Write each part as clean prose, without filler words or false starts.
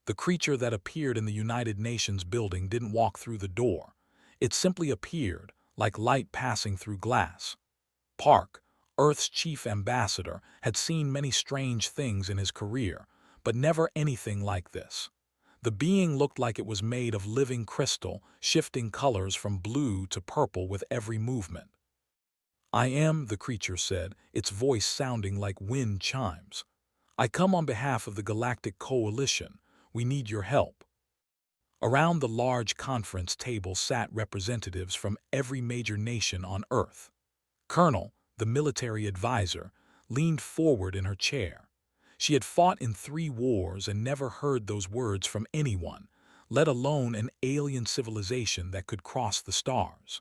The creature that appeared in the United Nations building didn't walk through the door. It simply appeared, like light passing through glass. Park, Earth's chief ambassador, had seen many strange things in his career, but never anything like this. The being looked like it was made of living crystal, shifting colors from blue to purple with every movement. "I am," the creature said, its voice sounding like wind chimes. "I come on behalf of the Galactic Coalition. We need your help." Around the large conference table sat representatives from every major nation on Earth. Colonel, the military advisor, leaned forward in her chair. She had fought in 3 wars and never heard those words from anyone, let alone an alien civilization that could cross the stars.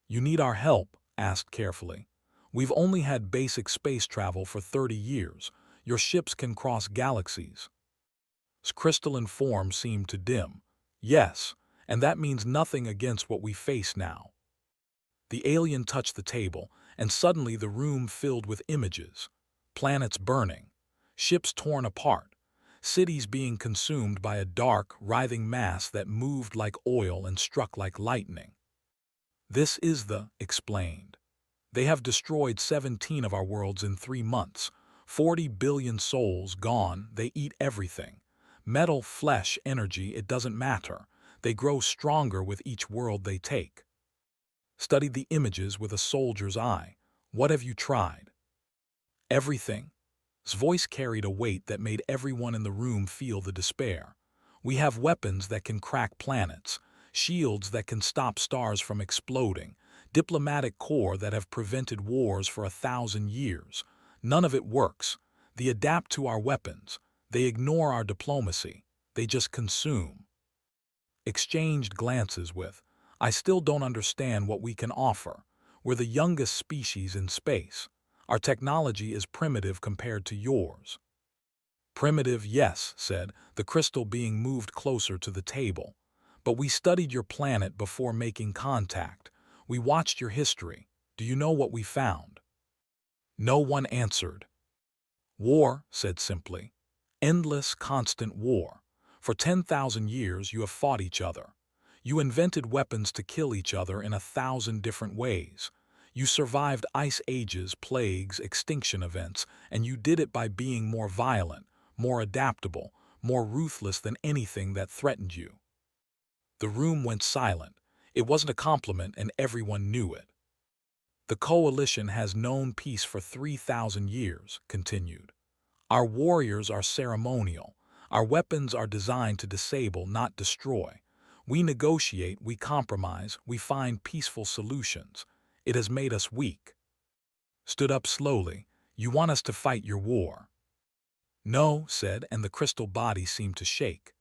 "You need our help?" asked carefully. "We've only had basic space travel for 30 years. Your ships can cross galaxies." Crystalline form seemed to dim. "Yes, and that means nothing against what we face now." The alien touched the table, and suddenly the room filled with images. Planets burning, ships torn apart, cities being consumed by a dark, writhing mass that moved like oil and struck like lightning. "This is explained. They have destroyed 17 of our worlds in 3 months. 40 billion souls gone, they eat everything. Metal, flesh, energy, it doesn't matter. They grow stronger with each world they take." Studied the images with a soldier's eye. "What have you tried?" "Everything." His voice carried a weight that made everyone in the room feel the despair. "We have weapons that can crack planets, shields that can stop stars from exploding, diplomatic corps that have prevented wars for 1,000 years. None of it works. They adapt to our weapons. They ignore our diplomacy. They just consume." Exchanged glances with, "I still don't understand what we can offer. We're the youngest species in space. Our technology is primitive compared to yours." "Primitive, yes," said the crystal being moved closer to the table. "But we studied your planet before making contact. We watched your history. Do you know what we found?" No one answered. "War," said simply. "Endless, constant war. For 10,000 years you have fought each other. You invented weapons to kill each other in 1,000 different ways. You survived ice ages, plagues, extinction events, and you did it by being more violent, more adaptable, more ruthless than anything that threatened you." The room went silent. It wasn't a compliment, and everyone knew it. "The Coalition has known peace for 3,000 years, continued. "Our warriors are ceremonial. Our weapons are designed to disable, not destroy. We negotiate, we compromise, we find peaceful solutions. It has made us weak." Stood up slowly. "You want us to fight your war?" "No," said, and the crystal body seemed to shake.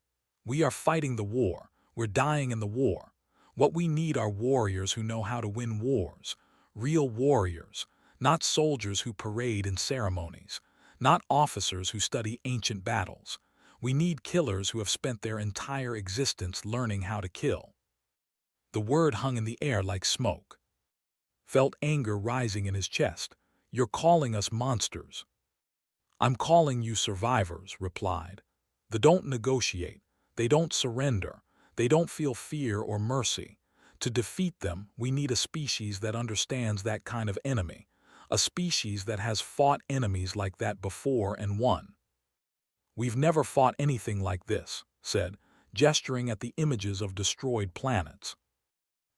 "We are fighting the war. We're dying in the war. What we need are warriors who know how to win wars. Real warriors, not soldiers who parade in ceremonies, not officers who study ancient battles. We need killers who have spent their entire existence learning how to kill." The word hung in the air like smoke. Felt anger rising in his chest. "You're calling us monsters." "I'm calling you survivors," replied. "They don't negotiate. They don't surrender. They don't feel fear or mercy. To defeat them, we need a species that understands that kind of enemy. A species that has fought enemies like that before and won." "We've never fought anything like this," said, gesturing at the images of destroyed planets.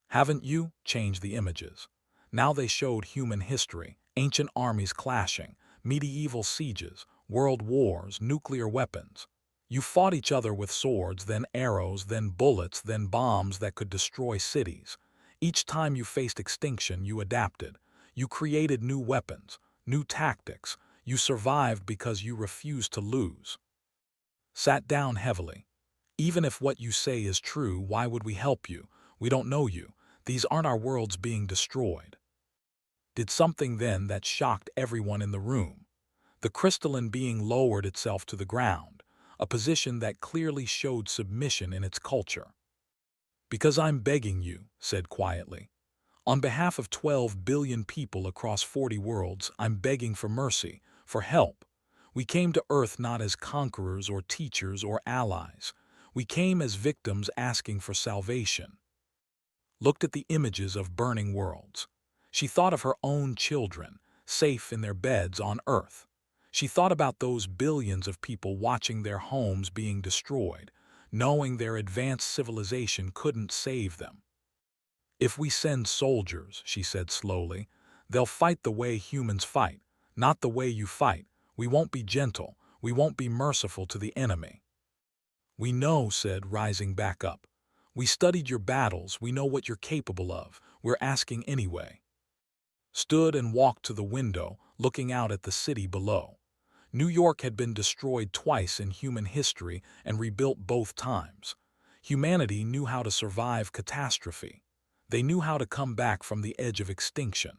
"Haven't you?" changed the images. Now they showed human history, ancient armies clashing, medieval sieges, world wars, nuclear weapons. You fought each other with swords, then arrows, then bullets, then bombs that could destroy cities. Each time you faced extinction, you adapted. You created new weapons, new tactics. You survived because you refused to lose." Sat down heavily. "Even if what you say is true, why would we help you? We don't know you. These aren't our worlds being destroyed." Did something then that shocked everyone in the room. The crystalline being lowered itself to the ground, a position that clearly showed submission in its culture. "Because I'm begging you," said quietly. "On behalf of 12 billion people across 40 worlds, I'm begging for mercy, for help. We came to Earth not as conquerors or teachers or allies. We came as victims asking for salvation. Looked at the images of burning worlds. She thought of her own children, safe in their beds on Earth. She thought about those billions of people watching their homes being destroyed, knowing their advanced civilization couldn't save them. If we send soldiers, she said slowly, they'll fight the way humans fight, not the way you fight. We won't be gentle. We won't be merciful to the enemy. We know, said, rising back up. We studied your battles. We know what you're capable of. We're asking anyway. Stood and walked to the window, looking out at the city below. New York had been destroyed twice in human history and rebuilt both times. Humanity knew how to survive catastrophe. They knew how to come back from the edge of extinction.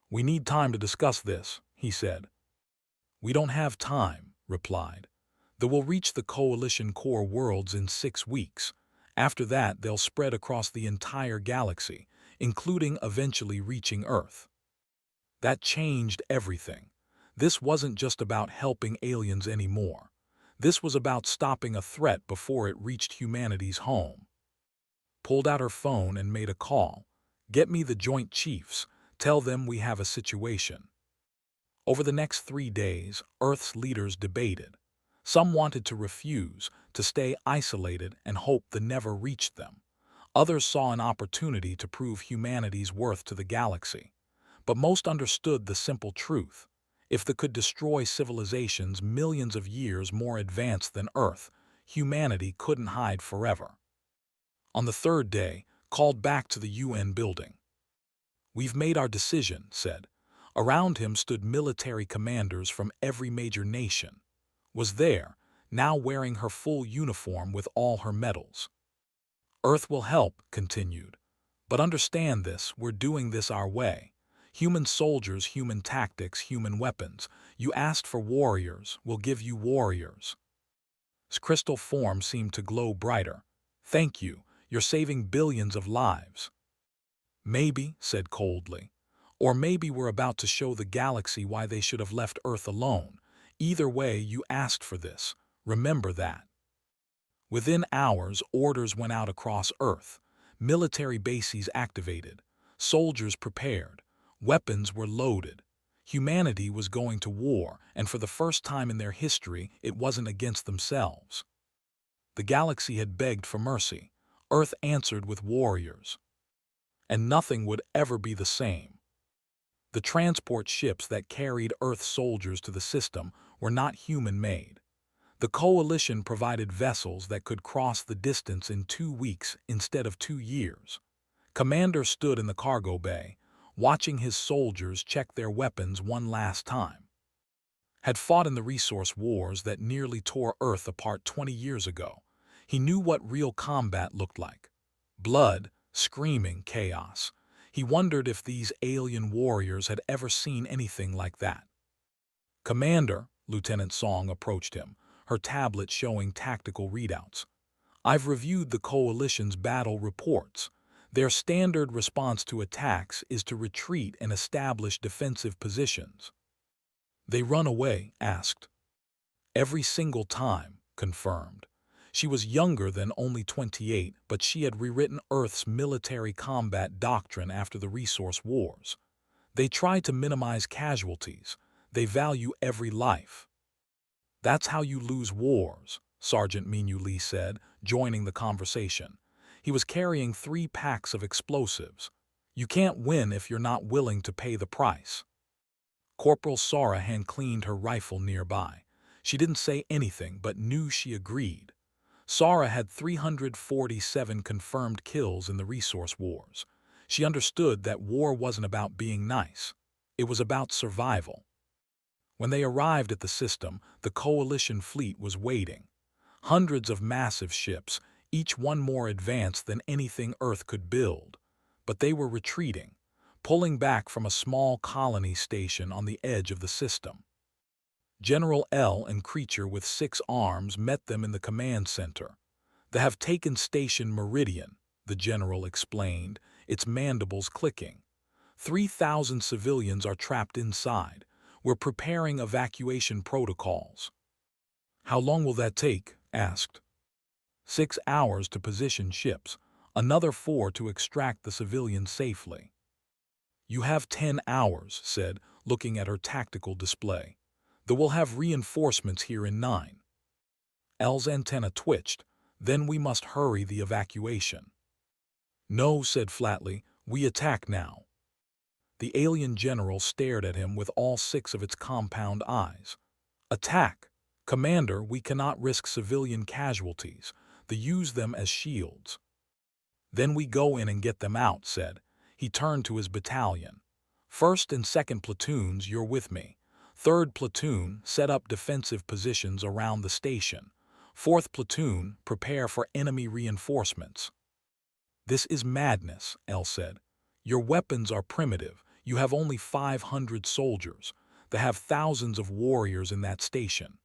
We need time to discuss this, he said. We don't have time, replied. They will reach the Coalition core worlds in 6 weeks. After that, they'll spread across the entire galaxy, including eventually reaching Earth. That changed everything. This wasn't just about helping aliens anymore. This was about stopping a threat before it reached humanity's home. Pulled out her phone and made a call. Get me the Joint Chiefs. Tell them we have a situation. Over the next 3 days, Earth's leaders debated. Some wanted to refuse, to stay isolated and hope the never reached them. Others saw an opportunity to prove humanity's worth to the galaxy. But most understood the simple truth. If they could destroy civilizations millions of years more advanced than Earth, humanity couldn't hide forever. On the 3rd day, called back to the UN building. We've made our decision, said. Around him stood military commanders from every major nation. Was there, now wearing her full uniform with all her medals. Earth will help, continued. But understand this, we're doing this our way. Human soldiers, human tactics, human weapons. You asked for warriors, we'll give you warriors. His crystal form seemed to glow brighter. Thank you, you're saving billions of lives. Maybe, said coldly. Or maybe we're about to show the galaxy why they should have left Earth alone. Either way, you asked for this. Remember that. Within hours, orders went out across Earth. Military bases activated. Soldiers prepared. Weapons were loaded. Humanity was going to war, and for the first time in their history, it wasn't against themselves. The galaxy had begged for mercy. Earth answered with warriors. And nothing would ever be the same. The transport ships that carried Earth soldiers to the system were not human-made. The Coalition provided vessels that could cross the distance in 2 weeks instead of 2 years. Commander stood in the cargo bay, watching his soldiers check their weapons one last time. Had fought in the resource wars that nearly tore Earth apart 20 years ago. He knew what real combat looked like. Blood, screaming, chaos. He wondered if these alien warriors had ever seen anything like that. Commander, Lieutenant Song approached him, her tablet showing tactical readouts. I've reviewed the Coalition's battle reports. Their standard response to attacks is to retreat and establish defensive positions. They run away, asked. Every single time, confirmed. She was younger than only 28, but she had rewritten Earth's military combat doctrine after the resource wars. They try to minimize casualties. They value every life. That's how you lose wars, Sergeant Minyu Lee said, joining the conversation. He was carrying 3 packs of explosives. You can't win if you're not willing to pay the price. Corporal Sara hand-cleaned her rifle nearby. She didn't say anything, but knew she agreed. Sara had 347 confirmed kills in the resource wars. She understood that war wasn't about being nice. It was about survival. When they arrived at the system, the Coalition fleet was waiting. Hundreds of massive ships, each one more advanced than anything Earth could build. But they were retreating, pulling back from a small colony station on the edge of the system. General L and Creature with 6 arms met them in the command center. They have taken Station Meridian, the general explained, its mandibles clicking. 3,000 civilians are trapped inside. We're preparing evacuation protocols." "How long will that take?" asked. 6 hours to position ships, another 4 to extract the civilians safely." "You have 10 hours," said, looking at her tactical display. "Though we'll have reinforcements here in 9. Elle's antenna twitched. "Then we must hurry the evacuation." "No," said flatly, "we attack now." The alien general stared at him with all 6 of its compound eyes. "Attack! Commander, we cannot risk civilian casualties. They use them as shields." "Then we go in and get them out," said. He turned to his battalion. "First and second platoons, you're with me. Third platoon, set up defensive positions around the station. Fourth platoon, prepare for enemy reinforcements." "This is madness," Elle said. "Your weapons are primitive. You have only 500 soldiers. They have thousands of warriors in that station."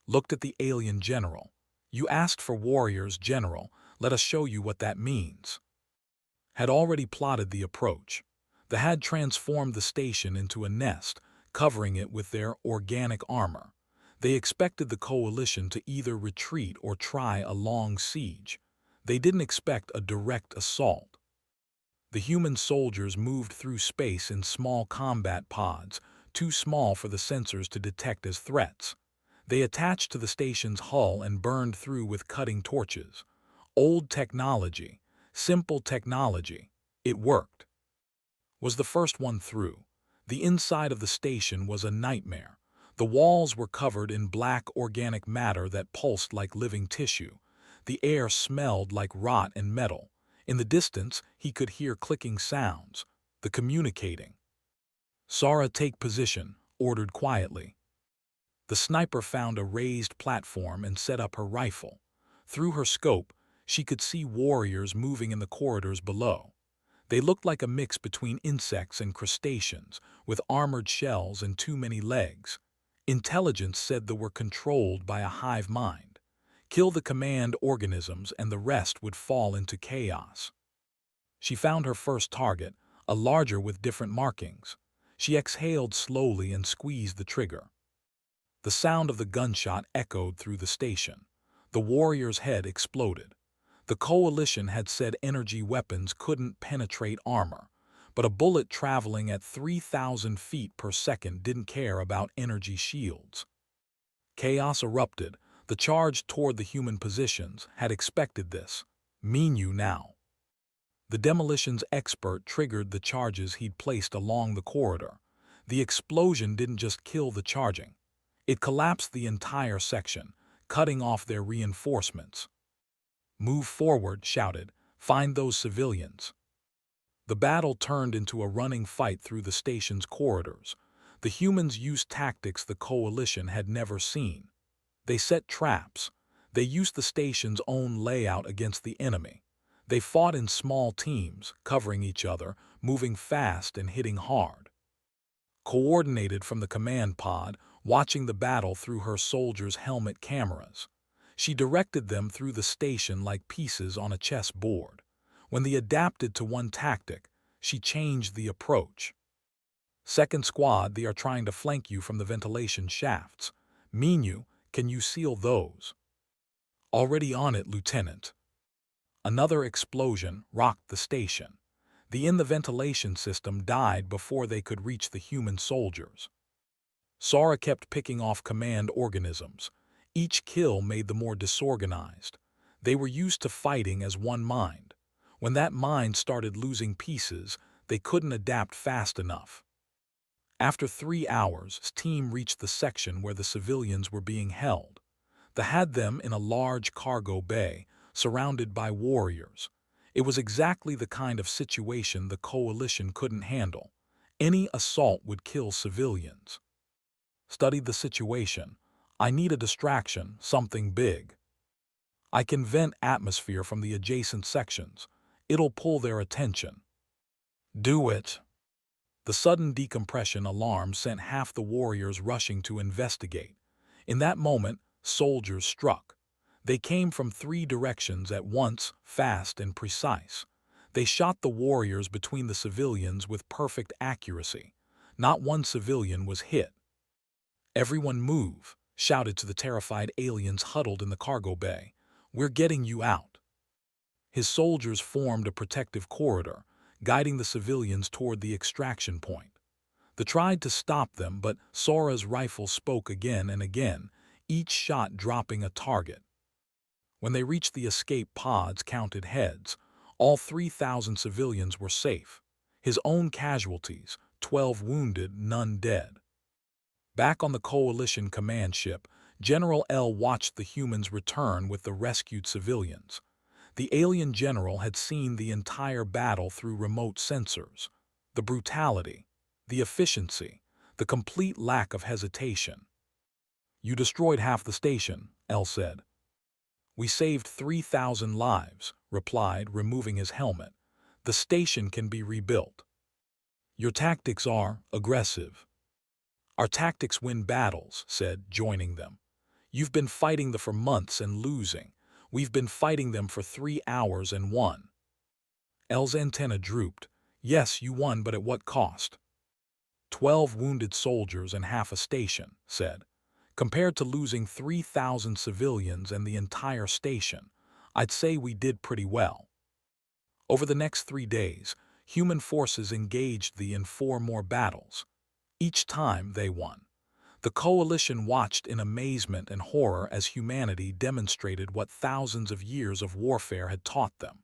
Looked at the alien general. "You asked for warriors, General. Let us show you what that means." Had already plotted the approach. They had transformed the station into a nest, covering it with their organic armor. They expected the coalition to either retreat or try a long siege. They didn't expect a direct assault. The human soldiers moved through space in small combat pods, too small for the sensors to detect as threats. They attached to the station's hull and burned through with cutting torches. Old technology, simple technology. It worked. Was the first one through. The inside of the station was a nightmare. The walls were covered in black organic matter that pulsed like living tissue. The air smelled like rot and metal. In the distance, he could hear clicking sounds. The communicating. "Sara, take position," ordered quietly. The sniper found a raised platform and set up her rifle. Through her scope, she could see warriors moving in the corridors below. They looked like a mix between insects and crustaceans, with armored shells and too many legs. Intelligence said they were controlled by a hive mind. Kill the command organisms and the rest would fall into chaos. She found her first target, a larger with different markings. She exhaled slowly and squeezed the trigger. The sound of the gunshot echoed through the station. The warrior's head exploded. The coalition had said energy weapons couldn't penetrate armor, but a bullet traveling at 3,000 feet per second didn't care about energy shields. Chaos erupted. The charge toward the human positions had expected this. Mean you now. The demolitions expert triggered the charges he'd placed along the corridor. The explosion didn't just kill the charging. It collapsed the entire section, cutting off their reinforcements. "Move forward," shouted. "Find those civilians." The battle turned into a running fight through the station's corridors. The humans used tactics the coalition had never seen. They set traps. They used the station's own layout against the enemy. They fought in small teams, covering each other, moving fast and hitting hard. Coordinated from the command pod, watching the battle through her soldiers' helmet cameras. She directed them through the station like pieces on a chess board. When they adapted to one tactic, she changed the approach. "Second squad, they are trying to flank you from the ventilation shafts. Mean you, can you seal those?" "Already on it, Lieutenant." Another explosion rocked the station. The ventilation system died before they could reach the human soldiers. Sara kept picking off command organisms. Each kill made them more disorganized. They were used to fighting as one mind. When that mind started losing pieces, they couldn't adapt fast enough. After 3 hours, his team reached the section where the civilians were being held. They had them in a large cargo bay, surrounded by warriors. It was exactly the kind of situation the coalition couldn't handle. Any assault would kill civilians. Studied the situation. "I need a distraction, something big. I can vent atmosphere from the adjacent sections. It'll pull their attention." "Do it." The sudden decompression alarm sent half the warriors rushing to investigate. In that moment, soldiers struck. They came from 3 directions at once, fast and precise. They shot the warriors between the civilians with perfect accuracy. Not one civilian was hit. "Everyone move," shouted to the terrified aliens huddled in the cargo bay. "We're getting you out." His soldiers formed a protective corridor, guiding the civilians toward the extraction point. They tried to stop them, but Sora's rifle spoke again and again, each shot dropping a target. When they reached the escape pods counted heads. All 3,000 civilians were safe. His own casualties, 12 wounded, none dead. Back on the Coalition command ship, General L watched the humans return with the rescued civilians. The alien general had seen the entire battle through remote sensors. The brutality, the efficiency, the complete lack of hesitation. "You destroyed half the station," L said. "We saved 3,000 lives," replied, removing his helmet. "The station can be rebuilt." "Your tactics are aggressive." "Our tactics win battles," said, joining them. "You've been fighting them for months and losing. We've been fighting them for 3 hours and won." L's antenna drooped. "Yes, you won, but at what cost?" 12 wounded soldiers and half a station," said. "Compared to losing 3,000 civilians and the entire station, I'd say we did pretty well." Over the next 3 days, human forces engaged in 4 more battles. Each time they won. The Coalition watched in amazement and horror as humanity demonstrated what thousands of years of warfare had taught them.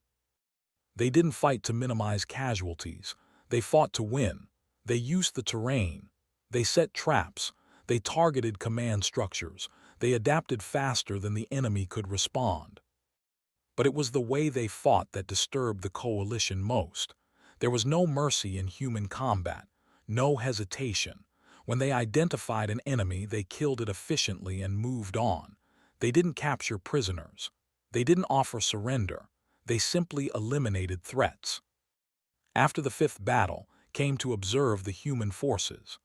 They didn't fight to minimize casualties. They fought to win. They used the terrain. They set traps. They targeted command structures. They adapted faster than the enemy could respond. But it was the way they fought that disturbed the Coalition most. There was no mercy in human combat, no hesitation. When they identified an enemy, they killed it efficiently and moved on. They didn't capture prisoners. They didn't offer surrender. They simply eliminated threats. After the 5th battle, came to observe the human forces.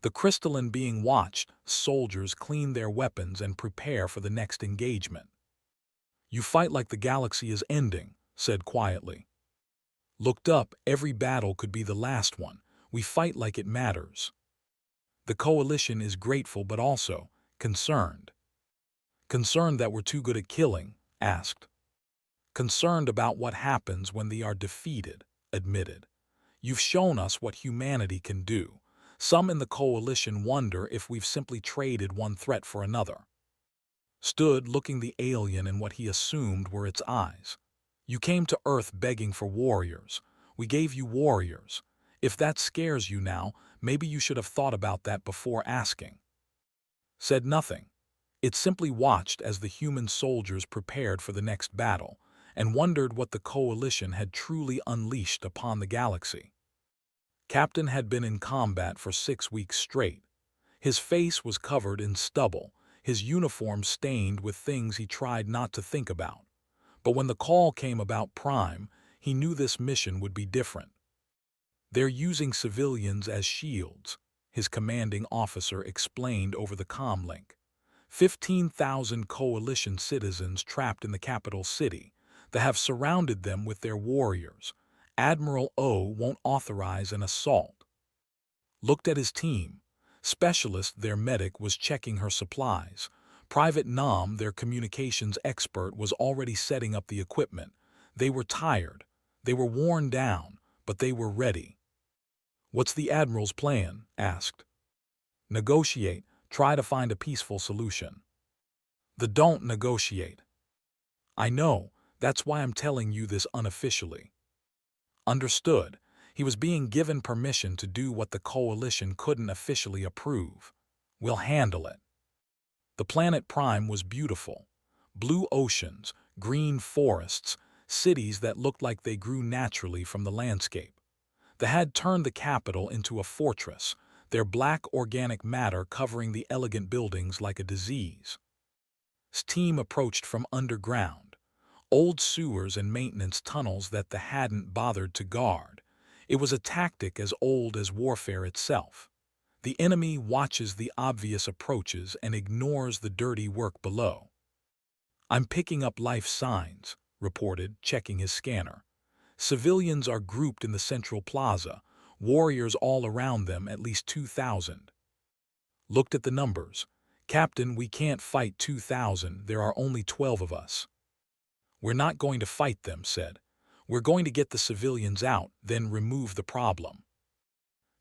The crystalline being watched, soldiers clean their weapons and prepare for the next engagement. "You fight like the galaxy is ending," said quietly. "Looked up, every battle could be the last one. We fight like it matters." The Coalition is grateful but also concerned. "Concerned that we're too good at killing?" asked. "Concerned about what happens when they are defeated," admitted. "You've shown us what humanity can do. Some in the Coalition wonder if we've simply traded one threat for another." Stood looking the alien in what he assumed were its eyes. "You came to Earth begging for warriors. We gave you warriors. If that scares you now, maybe you should have thought about that before asking." Said nothing. It simply watched as the human soldiers prepared for the next battle, and wondered what the Coalition had truly unleashed upon the galaxy. Captain had been in combat for 6 weeks straight. His face was covered in stubble, his uniform stained with things he tried not to think about. But when the call came about Prime, he knew this mission would be different. "They're using civilians as shields," his commanding officer explained over the comm link. 15,000 Coalition citizens trapped in the capital city. They have surrounded them with their warriors. Admiral O won't authorize an assault. Looked at his team. Specialist, their medic, was checking her supplies. Private Nam, their communications expert, was already setting up the equipment. They were tired. They were worn down, but they were ready. "What's the Admiral's plan?" asked. "Negotiate. Try to find a peaceful solution." Don't negotiate." "I know. That's why I'm telling you this unofficially." Understood. He was being given permission to do what the Coalition couldn't officially approve. "We'll handle it." The planet Prime was beautiful. Blue oceans, green forests, cities that looked like they grew naturally from the landscape. They had turned the capital into a fortress, their black organic matter covering the elegant buildings like a disease. His team approached from underground, old sewers and maintenance tunnels that they hadn't bothered to guard. It was a tactic as old as warfare itself. The enemy watches the obvious approaches and ignores the dirty work below. "I'm picking up life signs," reported, checking his scanner. "Civilians are grouped in the central plaza. warriors all around them, at least 2,000. Looked at the numbers. "Captain, we can't fight 2,000, there are only 12 of us." "We're not going to fight them," said. "We're going to get the civilians out, then remove the problem."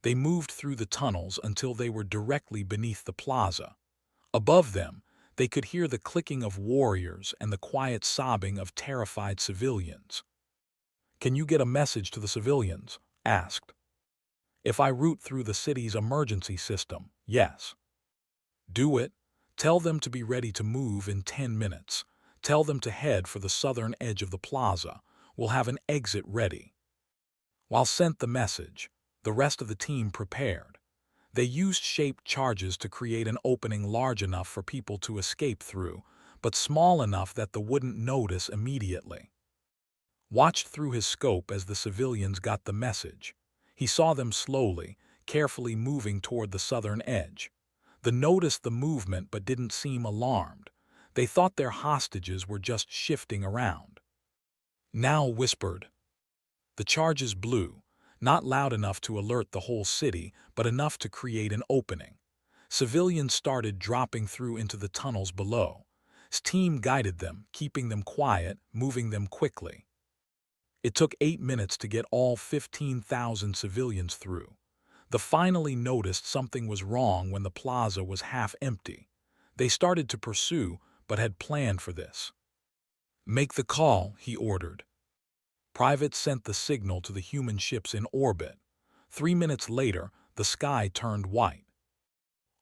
They moved through the tunnels until they were directly beneath the plaza. Above them, they could hear the clicking of warriors and the quiet sobbing of terrified civilians. "Can you get a message to the civilians?" asked. "If I route through the city's emergency system, yes." "Do it. Tell them to be ready to move in 10 minutes. Tell them to head for the southern edge of the plaza. We'll have an exit ready." While sent the message, the rest of the team prepared. They used shaped charges to create an opening large enough for people to escape through, but small enough that they wouldn't notice immediately. Watched through his scope as the civilians got the message. He saw them slowly, carefully moving toward the southern edge. They noticed the movement but didn't seem alarmed. They thought their hostages were just shifting around. Now whispered. The charges blew, not loud enough to alert the whole city, but enough to create an opening. Civilians started dropping through into the tunnels below. His team guided them, keeping them quiet, moving them quickly. It took 8 minutes to get all 15,000 civilians through. They finally noticed something was wrong when the plaza was half empty. They started to pursue, but had planned for this. "Make the call," he ordered. Private sent the signal to the human ships in orbit. 3 minutes later, the sky turned white.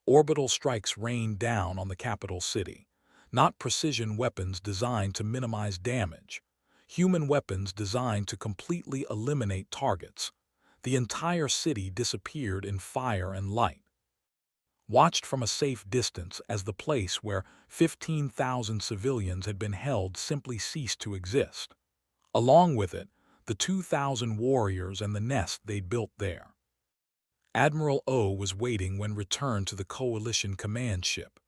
Orbital strikes rained down on the capital city. Not precision weapons designed to minimize damage. Human weapons designed to completely eliminate targets. The entire city disappeared in fire and light. Watched from a safe distance as the place where 15,000 civilians had been held simply ceased to exist. Along with it, the 2,000 warriors and the nest they'd built there. Admiral O was waiting when returned to the Coalition command ship.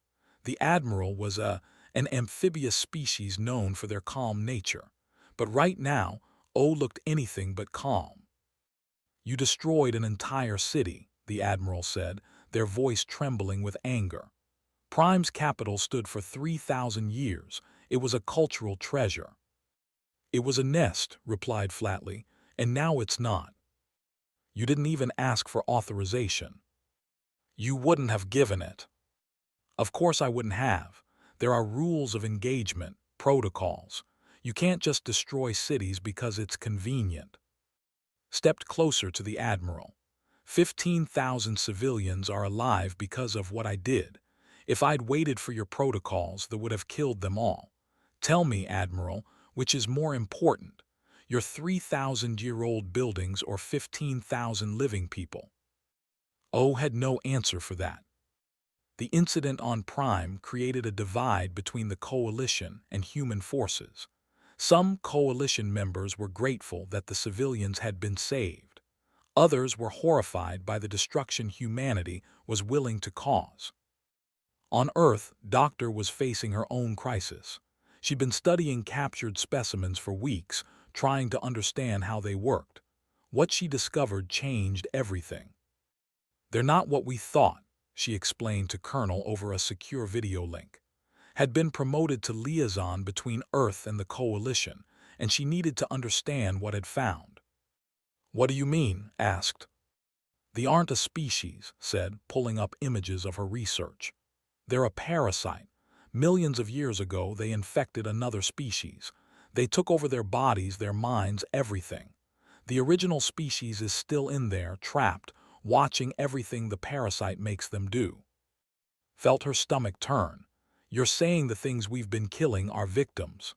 The Admiral was an amphibious species known for their calm nature. But right now, O looked anything but calm. "You destroyed an entire city," the Admiral said, their voice trembling with anger. "Prime's capital stood for 3,000 years. It was a cultural treasure." "It was a nest," replied flatly, "and now it's not. You didn't even ask for authorization." "You wouldn't have given it." "Of course I wouldn't have. There are rules of engagement, protocols. You can't just destroy cities because it's convenient." Stepped closer to the Admiral. 15,000 civilians are alive because of what I did. If I'd waited for your protocols, they would have killed them all. Tell me, Admiral, which is more important, your 3,000-year-old buildings or 15,000 living people?" O had no answer for that. The incident on Prime created a divide between the Coalition and human forces. Some Coalition members were grateful that the civilians had been saved. Others were horrified by the destruction humanity was willing to cause. On Earth, Doctor was facing her own crisis. She'd been studying captured specimens for weeks, trying to understand how they worked. What she discovered changed everything. "They're not what we thought," she explained to Colonel over a secure video link. Had been promoted to liaison between Earth and the Coalition, and she needed to understand what had found. "What do you mean?" asked. "They aren't a species," said, pulling up images of her research. "They're a parasite. Millions of years ago, they infected another species. They took over their bodies, their minds, everything. The original species is still in there, trapped, watching everything the parasite makes them do." Felt her stomach turn. "You're saying the things we've been killing are victims?"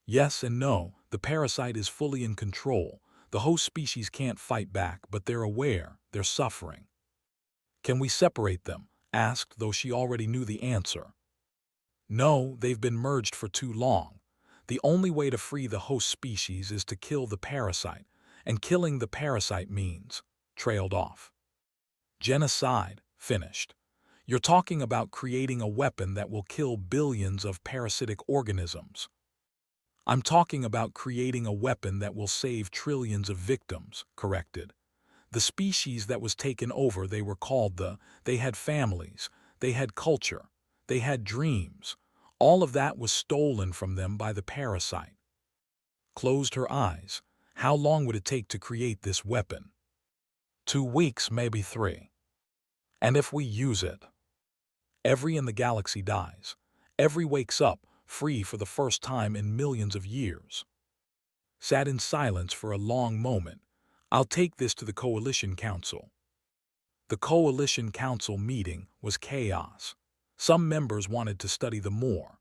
"Yes and no. The parasite is fully in control. The host species can't fight back, but they're aware, they're suffering." "Can we separate them?" asked, though she already knew the answer. "No, they've been merged for too long. The only way to free the host species is to kill the parasite, and killing the parasite means..." Trailed off. "Genocide," finished. "You're talking about creating a weapon that will kill billions of parasitic organisms." "I'm talking about creating a weapon that will save trillions of victims," corrected. The species that was taken over, they were called they had families, they had culture, they had dreams. All of that was stolen from them by the parasite. Closed her eyes. How long would it take to create this weapon? 2 weeks, maybe 3. And if we use it? Every in the galaxy dies. Every wakes up, free for the first time in millions of years. Sat in silence for a long moment. I'll take this to the Coalition Council. The Coalition Council meeting was chaos. Some members wanted to study the more.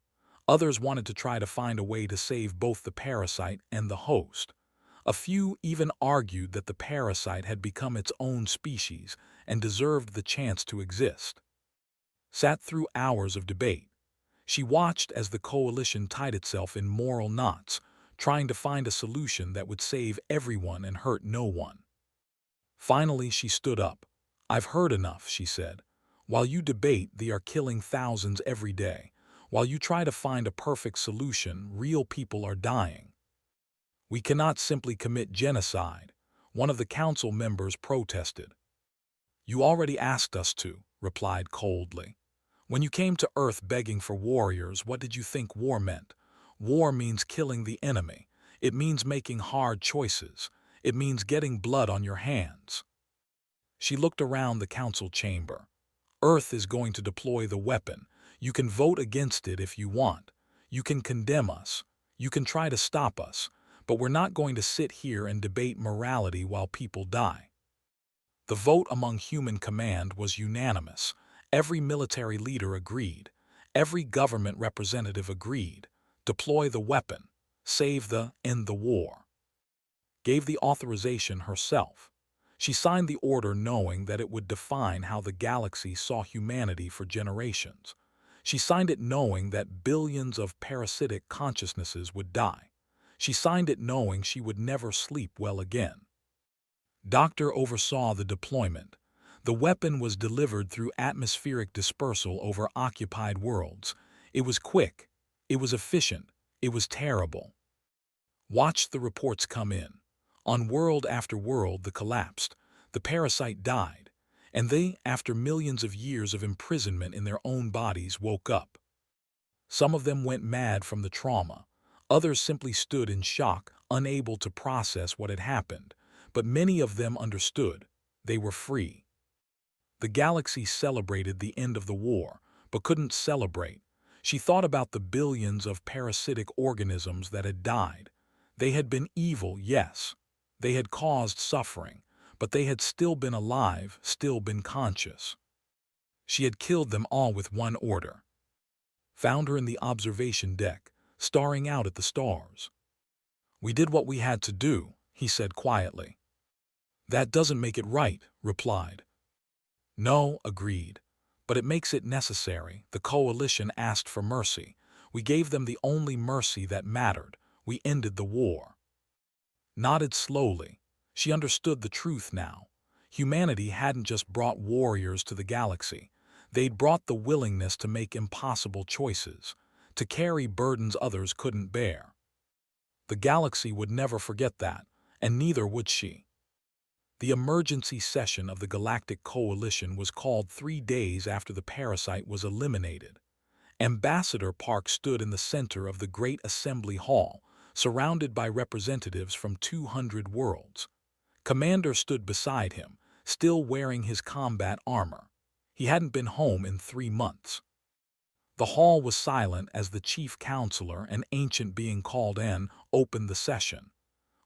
Others wanted to try to find a way to save both the parasite and the host. A few even argued that the parasite had become its own species and deserved the chance to exist. Sat through hours of debate. She watched as the coalition tied itself in moral knots, trying to find a solution that would save everyone and hurt no one. Finally, she stood up. "I've heard enough," she said. "While you debate, they are killing thousands every day. While you try to find a perfect solution, real people are dying. We cannot simply commit genocide." One of the council members protested. "You already asked us to," replied coldly. "When you came to Earth begging for warriors, what did you think war meant? War means killing the enemy. It means making hard choices. It means getting blood on your hands." She looked around the council chamber. "Earth is going to deploy the weapon. You can vote against it if you want. You can condemn us. You can try to stop us. But we're not going to sit here and debate morality while people die." The vote among human command was unanimous. Every military leader agreed. Every government representative agreed. Deploy the weapon. End the war. Gave the authorization herself. She signed the order knowing that it would define how the galaxy saw humanity for generations. She signed it knowing that billions of parasitic consciousnesses would die. She signed it knowing she would never sleep well again. Doctor oversaw the deployment. The weapon was delivered through atmospheric dispersal over occupied worlds. It was quick. It was efficient. It was terrible. Watched the reports come in. On world after world, the collapsed. The parasite died. And they, after millions of years of imprisonment in their own bodies, woke up. Some of them went mad from the trauma. Others simply stood in shock, unable to process what had happened. But many of them understood. They were free. The galaxy celebrated the end of the war, but couldn't celebrate. She thought about the billions of parasitic organisms that had died. They had been evil, yes. They had caused suffering, but they had still been alive, still been conscious. She had killed them all with one order. Found her in the observation deck, staring out at the stars. "We did what we had to do," he said quietly. "That doesn't make it right," replied. "No," agreed. "But it makes it necessary." The coalition asked for mercy. We gave them the only mercy that mattered. We ended the war. Nodded slowly. She understood the truth now. Humanity hadn't just brought warriors to the galaxy. They'd brought the willingness to make impossible choices, to carry burdens others couldn't bear. The galaxy would never forget that, and neither would she. The emergency session of the Galactic Coalition was called 3 days after the parasite was eliminated. Ambassador Park stood in the center of the Great Assembly Hall, surrounded by representatives from 200 worlds. Commander stood beside him, still wearing his combat armor. He hadn't been home in 3 months. The hall was silent as the chief counselor, an ancient being called N, opened the session.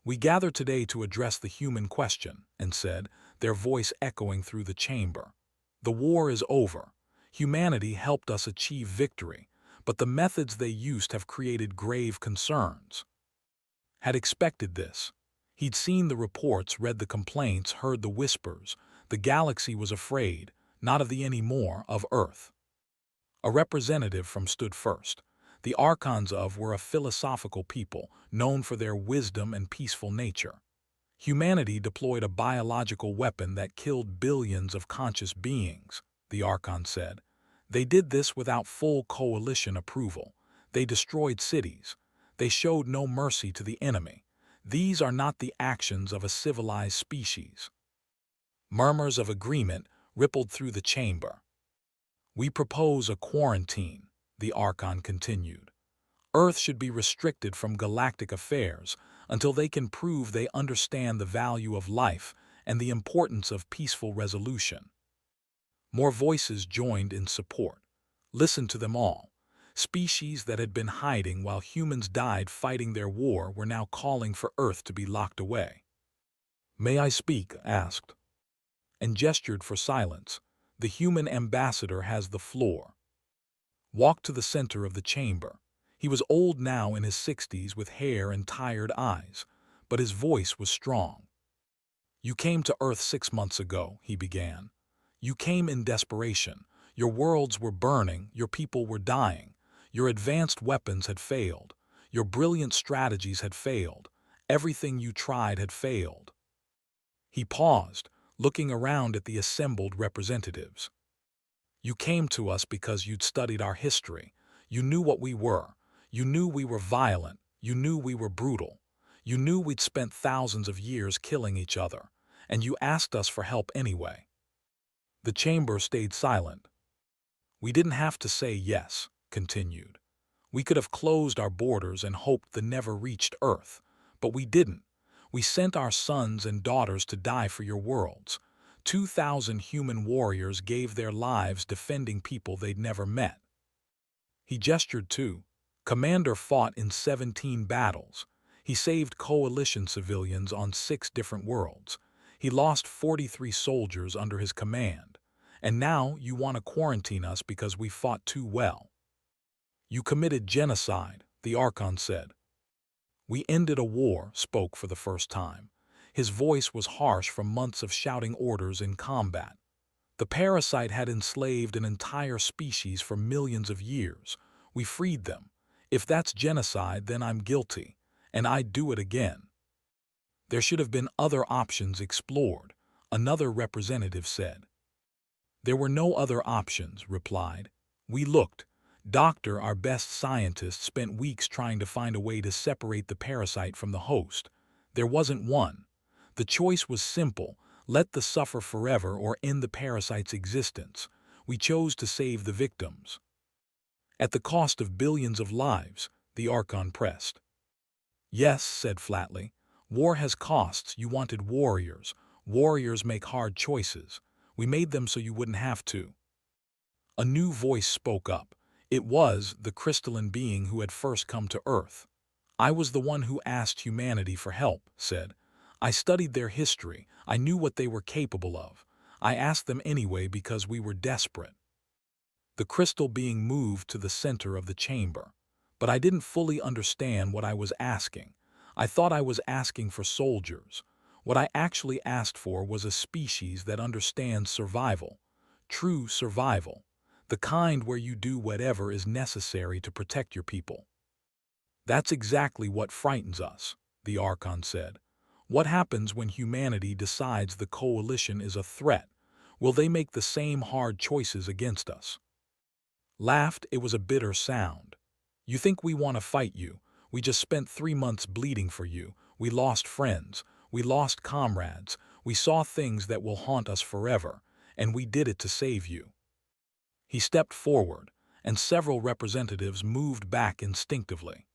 "We gather today to address the human question," and said, their voice echoing through the chamber. "The war is over. Humanity helped us achieve victory, but the methods they used have created grave concerns." Had expected this. He'd seen the reports, read the complaints, heard the whispers. The galaxy was afraid, not of the anymore, of Earth. A representative from stood first. The Archons were a philosophical people, known for their wisdom and peaceful nature. Humanity deployed a biological weapon that killed billions of conscious beings, the Archon said. They did this without full coalition approval. They destroyed cities. They showed no mercy to the enemy. These are not the actions of a civilized species. Murmurs of agreement rippled through the chamber. "We propose a quarantine," the Archon continued. "Earth should be restricted from galactic affairs until they can prove they understand the value of life and the importance of peaceful resolution." More voices joined in support. Listen to them all. Species that had been hiding while humans died fighting their war were now calling for Earth to be locked away. "May I speak?" asked, and gestured for silence. "The human ambassador has the floor." Walked to the center of the chamber. He was old now, in his 60s, with hair and tired eyes, but his voice was strong. "You came to Earth 6 months ago," he began. "You came in desperation. Your worlds were burning, your people were dying. Your advanced weapons had failed. Your brilliant strategies had failed. Everything you tried had failed." He paused, looking around at the assembled representatives. "You came to us because you'd studied our history. You knew what we were. You knew we were violent. You knew we were brutal. You knew we'd spent thousands of years killing each other. And you asked us for help anyway." The chamber stayed silent. "We didn't have to say yes," continued. "We could have closed our borders and hoped the never reached Earth. But we didn't. We sent our sons and daughters to die for your worlds. 2,000 human warriors gave their lives defending people they'd never met." He gestured too. "Commander fought in 17 battles. He saved coalition civilians on 6 different worlds. He lost 43 soldiers under his command. And now you want to quarantine us because we fought too well." "You committed genocide," the Archon said. "We ended a war," spoke for the first time. His voice was harsh from months of shouting orders in combat. "The parasite had enslaved an entire species for millions of years. We freed them. If that's genocide, then I'm guilty, and I'd do it again." "There should have been other options explored," another representative said. "There were no other options," replied. "We looked. Doctor, our best scientist, spent weeks trying to find a way to separate the parasite from the host. There wasn't one. The choice was simple: let the suffer forever or end the parasite's existence. We chose to save the victims." "At the cost of billions of lives," the Archon pressed. "Yes," said flatly. "War has costs. You wanted warriors. Warriors make hard choices. We made them so you wouldn't have to." A new voice spoke up. It was the crystalline being who had first come to Earth. "I was the one who asked humanity for help," said. "I studied their history. I knew what they were capable of. I asked them anyway because we were desperate." The crystal being moved to the center of the chamber. "But I didn't fully understand what I was asking. I thought I was asking for soldiers. What I actually asked for was a species that understands survival. True survival. The kind where you do whatever is necessary to protect your people." "That's exactly what frightens us," the Archon said. "What happens when humanity decides the coalition is a threat? Will they make the same hard choices against us?" Laughed. It was a bitter sound. "You think we want to fight you? We just spent 3 months bleeding for you. We lost friends. We lost comrades. We saw things that will haunt us forever. And we did it to save you." He stepped forward, and several representatives moved back instinctively.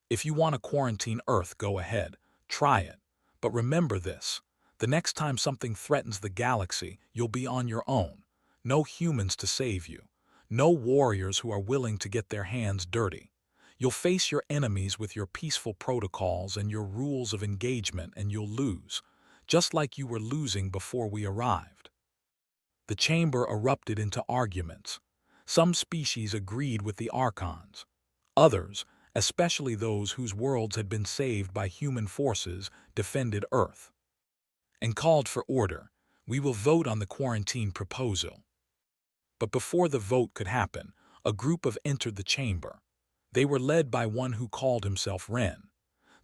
"If you want to quarantine Earth, go ahead. Try it. But remember this. The next time something threatens the galaxy, you'll be on your own. No humans to save you. No warriors who are willing to get their hands dirty. You'll face your enemies with your peaceful protocols and your rules of engagement, and you'll lose, just like you were losing before we arrived." The chamber erupted into arguments. Some species agreed with the Archons. Others, especially those whose worlds had been saved by human forces, defended Earth and called for order. "We will vote on the quarantine proposal." But before the vote could happen, a group of entered the chamber. They were led by one who called himself Ren.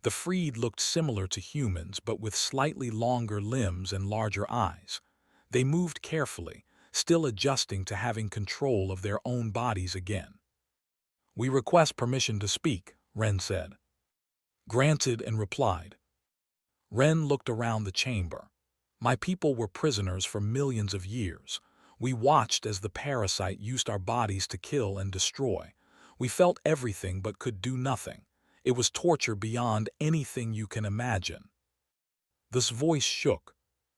The freed looked similar to humans, but with slightly longer limbs and larger eyes. They moved carefully, still adjusting to having control of their own bodies again. "We request permission to speak," Ren said. "Granted," and replied. Ren looked around the chamber. My people were prisoners for millions of years. We watched as the parasite used our bodies to kill and destroy. We felt everything but could do nothing. It was torture beyond anything you can imagine. This voice shook.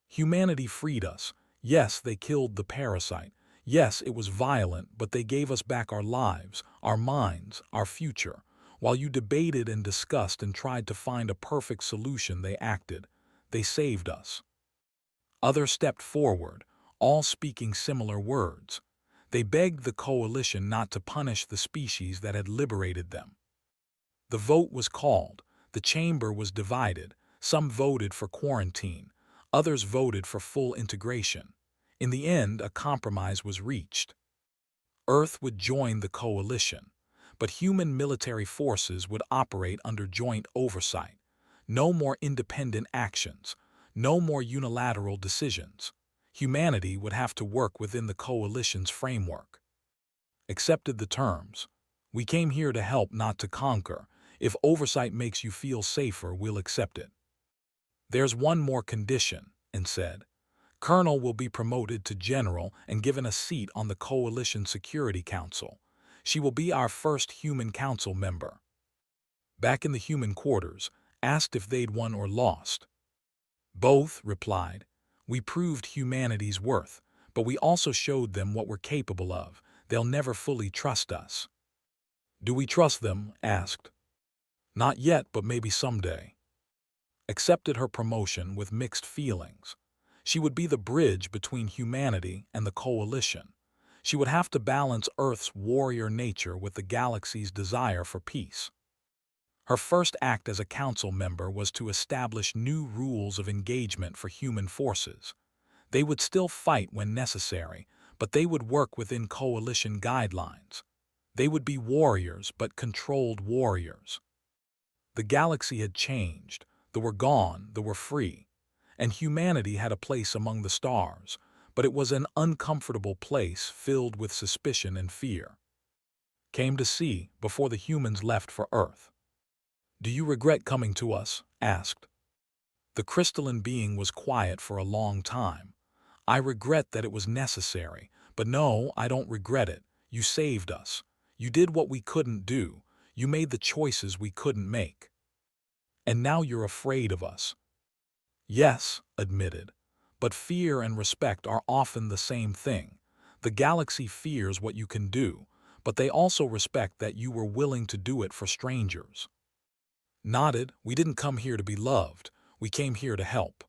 Humanity freed us. Yes, they killed the parasite. Yes, it was violent, but they gave us back our lives, our minds, our future. While you debated and discussed and tried to find a perfect solution, they acted. They saved us. Others stepped forward, all speaking similar words. They begged the coalition not to punish the species that had liberated them. The vote was called. The chamber was divided. Some voted for quarantine. Others voted for full integration. In the end, a compromise was reached. Earth would join the coalition, but human military forces would operate under joint oversight. No more independent actions. No more unilateral decisions. Humanity would have to work within the coalition's framework. Accepted the terms. We came here to help, not to conquer. If oversight makes you feel safer, we'll accept it. There's one more condition, and said. Colonel will be promoted to general and given a seat on the Coalition Security Council. She will be our first human council member. Back in the human quarters, asked if they'd won or lost. Both replied. We proved humanity's worth, but we also showed them what we're capable of. They'll never fully trust us. Do we trust them? Asked. Not yet, but maybe someday. Accepted her promotion with mixed feelings. She would be the bridge between humanity and the coalition. She would have to balance Earth's warrior nature with the galaxy's desire for peace. Her first act as a council member was to establish new rules of engagement for human forces. They would still fight when necessary, but they would work within coalition guidelines. They would be warriors, but controlled warriors. The galaxy had changed. They were gone, they were free. And humanity had a place among the stars, but it was an uncomfortable place filled with suspicion and fear. Came to see before the humans left for Earth. Do you regret coming to us? Asked. The crystalline being was quiet for a long time. I regret that it was necessary, but no, I don't regret it. You saved us. You did what we couldn't do. You made the choices we couldn't make. And now you're afraid of us. Yes, admitted, but fear and respect are often the same thing. The galaxy fears what you can do, but they also respect that you were willing to do it for strangers. Nodded. We didn't come here to be loved. We came here to help.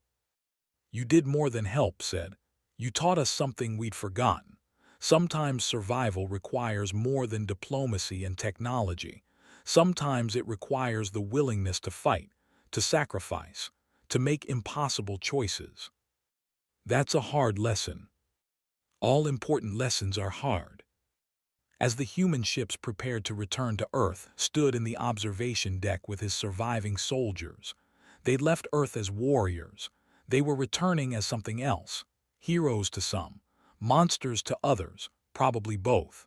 You did more than help, said. You taught us something we'd forgotten. Sometimes survival requires more than diplomacy and technology. Sometimes it requires the willingness to fight, to sacrifice, to make impossible choices. That's a hard lesson. All important lessons are hard. As the human ships prepared to return to Earth, stood in the observation deck with his surviving soldiers. They'd left Earth as warriors. They were returning as something else. Heroes to some, monsters to others, probably both.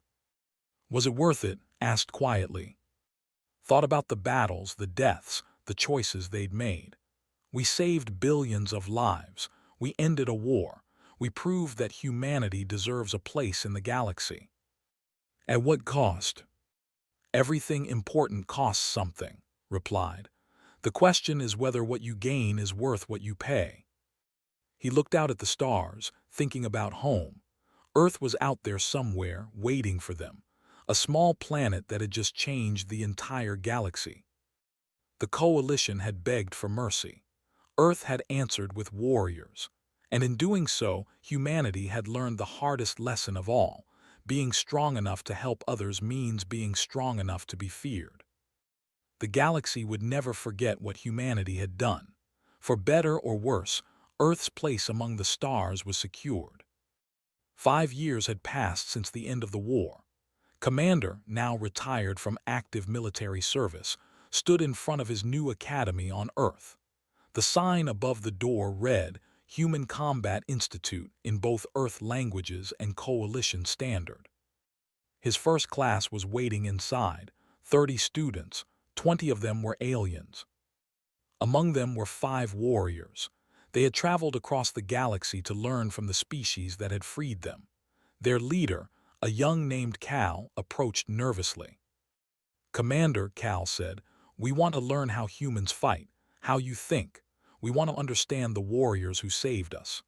Was it worth it? Asked quietly. Thought about the battles, the deaths, the choices they'd made. We saved billions of lives. We ended a war. We proved that humanity deserves a place in the galaxy. At what cost? Everything important costs something, replied. The question is whether what you gain is worth what you pay. He looked out at the stars, thinking about home. Earth was out there somewhere, waiting for them. A small planet that had just changed the entire galaxy. The coalition had begged for mercy. Earth had answered with warriors. And in doing so, humanity had learned the hardest lesson of all. Being strong enough to help others means being strong enough to be feared. The galaxy would never forget what humanity had done. For better or worse, Earth's place among the stars was secured. 5 years had passed since the end of the war. Commander, now retired from active military service, stood in front of his new academy on Earth. The sign above the door read, Human Combat Institute in both Earth languages and Coalition Standard. His first class was waiting inside, 30 students, 20 of them were aliens. Among them were 5 warriors. They had traveled across the galaxy to learn from the species that had freed them. Their leader, a young named Cal, approached nervously. "Commander," Cal said, "we want to learn how humans fight, how you think. We want to understand the warriors who saved us."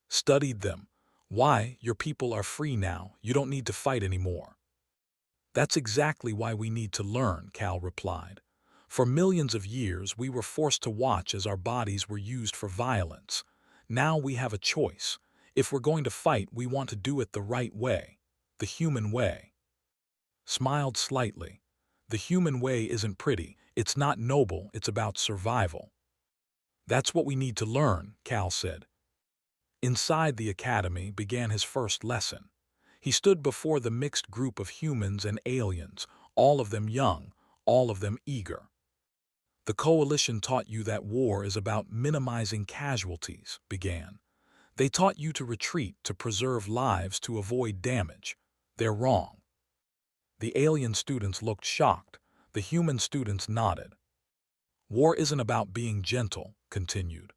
"Studied them. Why, your people are free now. You don't need to fight anymore." "That's exactly why we need to learn," Cal replied. "For millions of years, we were forced to watch as our bodies were used for violence. Now we have a choice. If we're going to fight, we want to do it the right way, the human way." Smiled slightly. "The human way isn't pretty. It's not noble. It's about survival." "That's what we need to learn," Cal said. Inside the academy began his first lesson. He stood before the mixed group of humans and aliens, all of them young, all of them eager. "The Coalition taught you that war is about minimizing casualties," began. "They taught you to retreat, to preserve lives, to avoid damage. They're wrong." The alien students looked shocked. The human students nodded. "War isn't about being gentle," continued.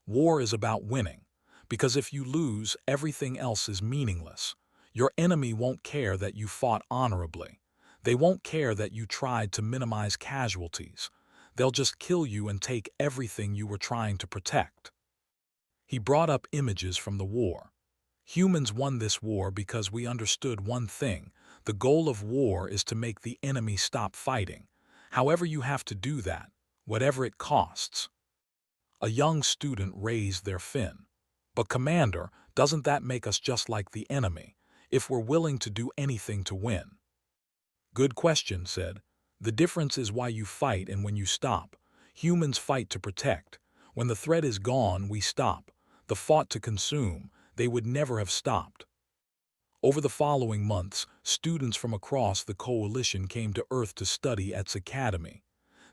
"War is about winning. Because if you lose, everything else is meaningless. Your enemy won't care that you fought honorably. They won't care that you tried to minimize casualties. They'll just kill you and take everything you were trying to protect." He brought up images from the war. "Humans won this war because we understood one thing. The goal of war is to make the enemy stop fighting. However you have to do that, whatever it costs." A young student raised their fin. "But Commander, doesn't that make us just like the enemy, if we're willing to do anything to win?" "Good question," said. "The difference is why you fight and when you stop. Humans fight to protect. When the threat is gone, we stop. The fought to consume, they would never have stopped." Over the following months, students from across the Coalition came to Earth to study at its academy.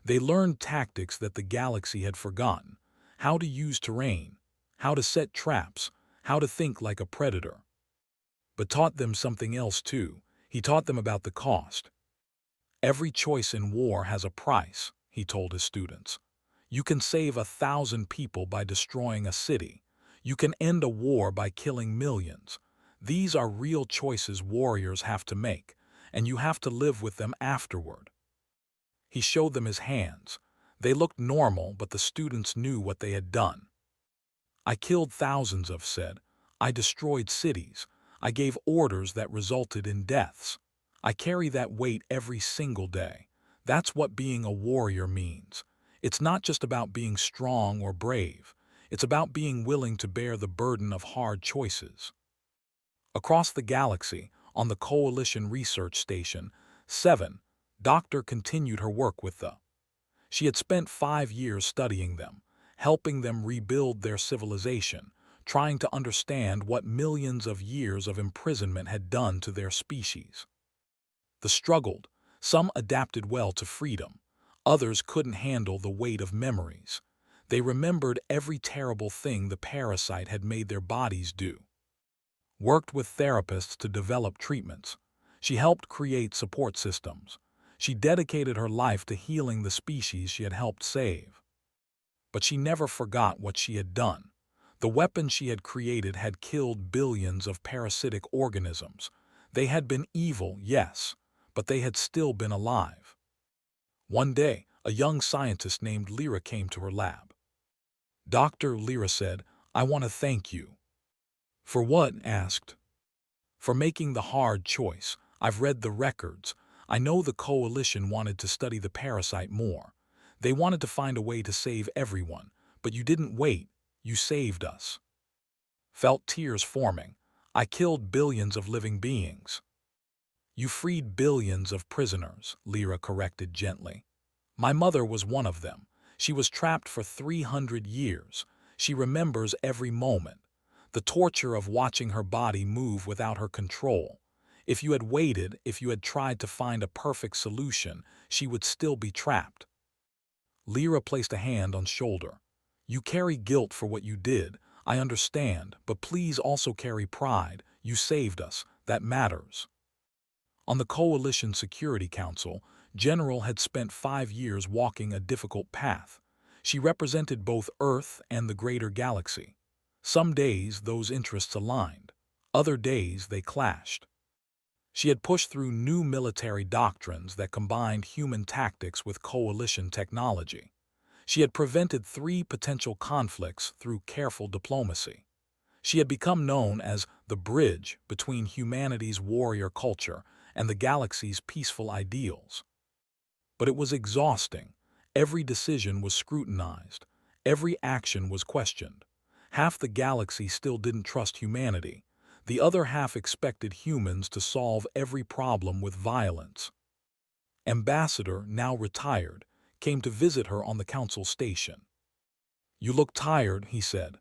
They learned tactics that the galaxy had forgotten: how to use terrain, how to set traps, how to think like a predator. But taught them something else too. He taught them about the cost. "Every choice in war has a price," he told his students. "You can save 1,000 people by destroying a city. You can end a war by killing millions. These are real choices warriors have to make, and you have to live with them afterward." He showed them his hands. They looked normal, but the students knew what they had done. "I killed thousands of," said. "I destroyed cities. I gave orders that resulted in deaths. I carry that weight every single day. That's what being a warrior means. It's not just about being strong or brave. It's about being willing to bear the burden of hard choices." Across the galaxy, on the Coalition Research Station 7, Doctor continued her work with the. She had spent 5 years studying them, helping them rebuild their civilization, trying to understand what millions of years of imprisonment had done to their species. They struggled. Some adapted well to freedom. Others couldn't handle the weight of memories. They remembered every terrible thing the parasite had made their bodies do. Worked with therapists to develop treatments. She helped create support systems. She dedicated her life to healing the species she had helped save. But she never forgot what she had done. The weapons she had created had killed billions of parasitic organisms. They had been evil, yes, but they had still been alive. One day, a young scientist named Lyra came to her lab. "Dr. Lyra said, I want to thank you." "For what?" asked. "For making the hard choice. I've read the records. I know the Coalition wanted to study the parasite more. They wanted to find a way to save everyone, but you didn't wait. You saved us." Felt tears forming. "I killed billions of living beings." "You freed billions of prisoners," Lyra corrected gently. "My mother was one of them. She was trapped for 300 years. She remembers every moment. The torture of watching her body move without her control. If you had waited, if you had tried to find a perfect solution, she would still be trapped." Lyra placed a hand on shoulder. "You carry guilt for what you did. I understand, but please also carry pride. You saved us. That matters." On the Coalition Security Council, General had spent 5 years walking a difficult path. She represented both Earth and the greater galaxy. Some days those interests aligned, other days they clashed. She had pushed through new military doctrines that combined human tactics with coalition technology. She had prevented 3 potential conflicts through careful diplomacy. She had become known as the bridge between humanity's warrior culture and the galaxy's peaceful ideals. But it was exhausting. Every decision was scrutinized. Every action was questioned. Half the galaxy still didn't trust humanity. The other half expected humans to solve every problem with violence. Ambassador, now retired, came to visit her on the council station. "You look tired," he said.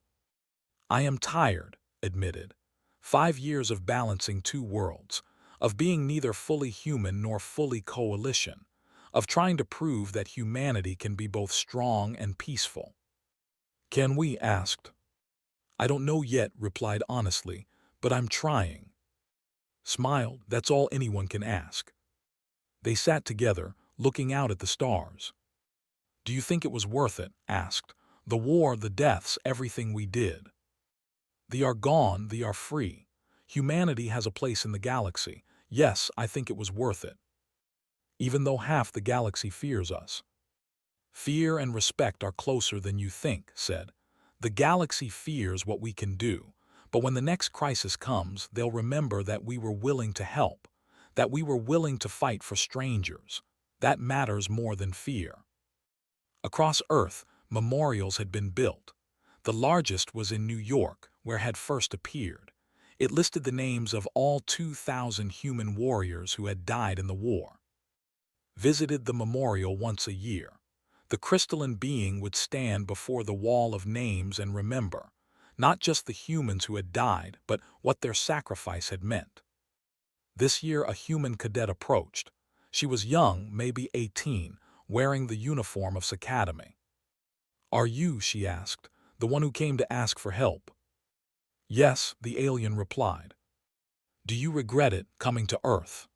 "I am tired," admitted. 5 years of balancing 2 worlds, of being neither fully human nor fully coalition, of trying to prove that humanity can be both strong and peaceful. "Can we?" asked. "I don't know yet," replied honestly, "but I'm trying." Smiled, that's all anyone can ask. They sat together, looking out at the stars. "Do you think it was worth it?" asked. "The war, the deaths, everything we did." "They are gone, they are free. Humanity has a place in the galaxy. Yes, I think it was worth it. Even though half the galaxy fears us." "Fear and respect are closer than you think," said. "The galaxy fears what we can do, but when the next crisis comes, they'll remember that we were willing to help, that we were willing to fight for strangers. That matters more than fear." Across Earth, memorials had been built. The largest was in New York, where it had first appeared. It listed the names of all 2,000 human warriors who had died in the war. Visited the memorial once a year. The crystalline being would stand before the wall of names and remember, not just the humans who had died, but what their sacrifice had meant. This year a human cadet approached. She was young, maybe 18, wearing the uniform of Academy. "Are you," she asked, "the one who came to ask for help?" "Yes," the alien replied. "Do you regret it, coming to Earth?"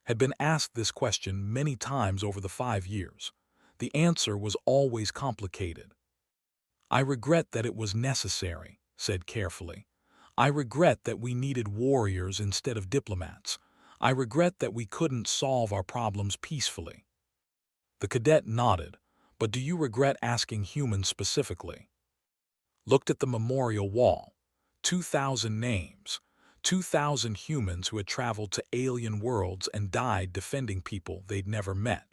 Had been asked this question many times over the 5 years. The answer was always complicated. "I regret that it was necessary," said carefully. "I regret that we needed warriors instead of diplomats. I regret that we couldn't solve our problems peacefully." The cadet nodded. "But do you regret asking humans specifically?" Looked at the memorial wall. 2,000 names. 2,000 humans who had traveled to alien worlds and died defending people they'd never met.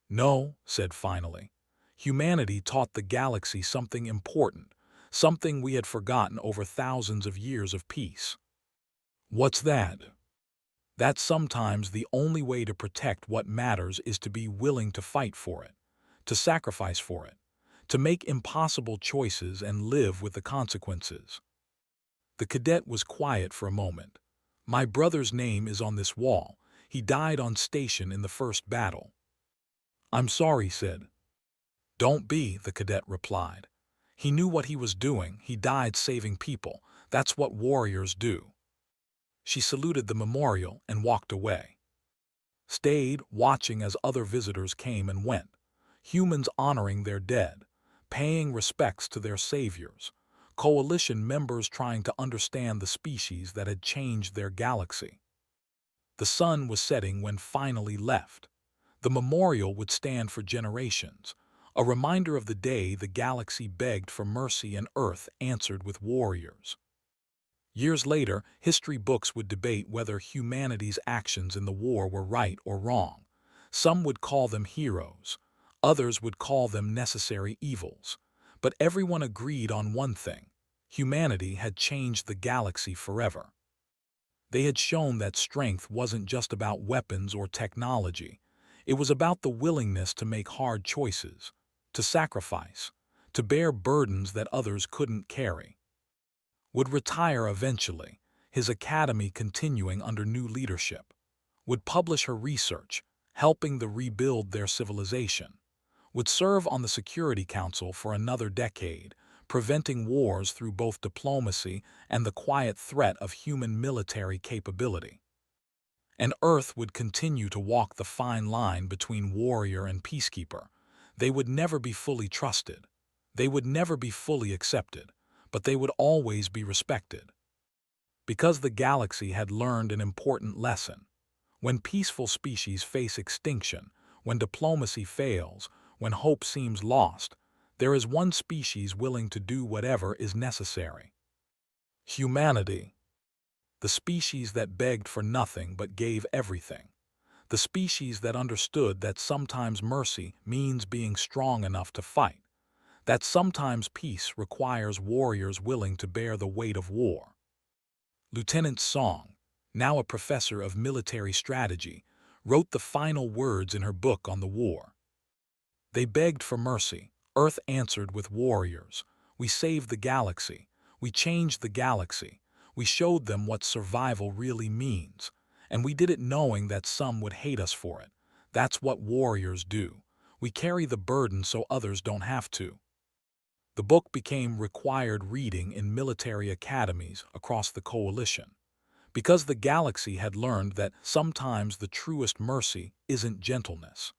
"No," said finally. "Humanity taught the galaxy something important, something we had forgotten over thousands of years of peace." "What's that?" "That sometimes the only way to protect what matters is to be willing to fight for it, to sacrifice for it, to make impossible choices and live with the consequences." The cadet was quiet for a moment. "My brother's name is on this wall. He died on station in the first battle." "I'm sorry," said. "Don't be," the cadet replied. "He knew what he was doing. He died saving people. That's what warriors do." She saluted the memorial and walked away. Stayed, watching as other visitors came and went. Humans honoring their dead, paying respects to their saviors. Coalition members trying to understand the species that had changed their galaxy. The sun was setting when finally left. The memorial would stand for generations, a reminder of the day the galaxy begged for mercy and Earth answered with warriors. Years later, history books would debate whether humanity's actions in the war were right or wrong. Some would call them heroes. Others would call them necessary evils. But everyone agreed on one thing: humanity had changed the galaxy forever. They had shown that strength wasn't just about weapons or technology. It was about the willingness to make hard choices, to sacrifice, to bear burdens that others couldn't carry. Would retire eventually, his academy continuing under new leadership. Would publish her research, helping to rebuild their civilization. Would serve on the Security Council for another decade, preventing wars through both diplomacy and the quiet threat of human military capability. And Earth would continue to walk the fine line between warrior and peacekeeper. They would never be fully trusted. They would never be fully accepted, but they would always be respected. Because the galaxy had learned an important lesson. When peaceful species face extinction, when diplomacy fails, when hope seems lost, there is one species willing to do whatever is necessary. Humanity. The species that begged for nothing but gave everything. The species that understood that sometimes mercy means being strong enough to fight, that sometimes peace requires warriors willing to bear the weight of war. Lieutenant Song, now a professor of military strategy, wrote the final words in her book on the war. They begged for mercy. Earth answered with warriors. We saved the galaxy. We changed the galaxy. We showed them what survival really means. And we did it knowing that some would hate us for it. That's what warriors do. We carry the burden so others don't have to. The book became required reading in military academies across the coalition, because the galaxy had learned that sometimes the truest mercy isn't gentleness.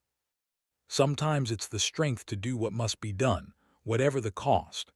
Sometimes it's the strength to do what must be done, whatever the cost.